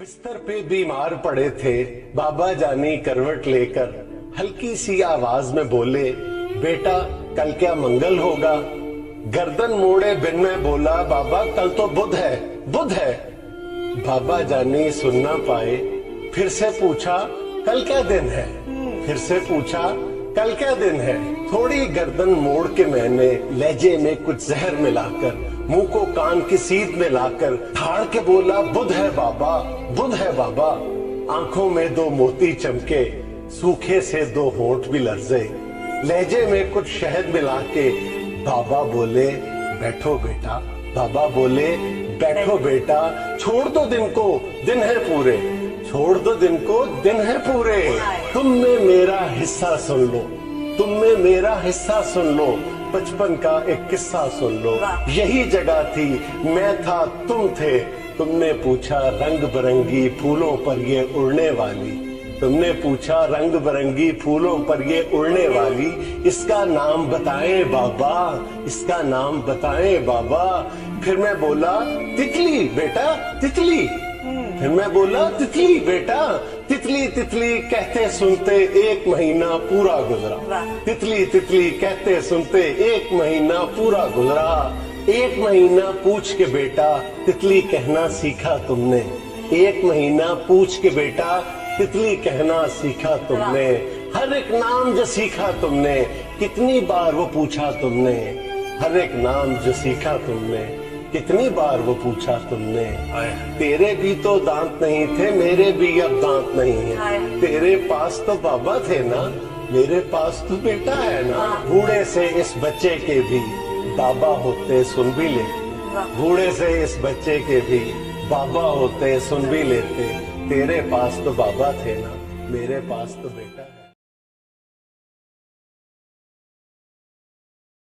बिस्तर पे बीमार पड़े थे बाबा जानी करवट लेकर, हल्की सी आवाज में बोले, बेटा कल क्या मंगल होगा। गर्दन मोड़े बिन में बोला, बाबा कल तो बुध है, बुध है। बाबा जानी सुन ना पाए, फिर से पूछा कल क्या दिन है, फिर से पूछा कल क्या दिन है। थोड़ी गर्दन मोड़ के मैंने लहजे में कुछ जहर मिलाकर, मुंह को कान की सीध में लाकर ठाड़ के बोला, बुध है बाबा, बुध है बाबा। आंखों में दो मोती चमके, सूखे से दो होंठ भी लर्जे, लहजे में कुछ शहद मिला के बाबा बोले, बैठो बेटा। बाबा बोले, बैठो बेटा, छोड़ दो दिन को, दिन है पूरे, छोड़ दो दिन को, दिन है पूरे। तुम में मेरा हिस्सा सुन लो, तुम में मेरा हिस्सा सुन लो, बचपन का एक किस्सा सुन लो। यही जगह थी, मैं था, तुम थे। तुमने पूछा रंग बिरंगी फूलों पर ये उड़ने वाली, तुमने पूछा रंग बिरंगी फूलों पर ये उड़ने वाली, इसका नाम बताएं बाबा, इसका नाम बताएं बाबा। फिर मैं बोला, तितली बेटा तितली। फिर मैं बोला, तितली बेटा तितली। तितली कहते सुनते एक महीना पूरा गुजरा, तितली तितली कहते सुनते एक महीना पूरा गुजरा। एक महीना पूछ के बेटा तितली कहना सीखा तुमने, एक महीना पूछ के बेटा तितली कहना सीखा तुमने। हर एक नाम जो सीखा तुमने, कितनी बार वो पूछा तुमने, हर एक नाम जो सीखा तुमने, कितनी बार वो पूछा तुमने। तेरे भी तो दांत नहीं थे, मेरे भी अब दांत नहीं है। तेरे पास तो बाबा थे ना, मेरे पास तो बेटा है ना। बूढ़े से इस बच्चे के भी बाबा होते सुन भी लेते, बूढ़े से इस बच्चे के भी बाबा होते सुन भी लेते। तेरे पास तो बाबा थे ना, मेरे पास तो बेटा है।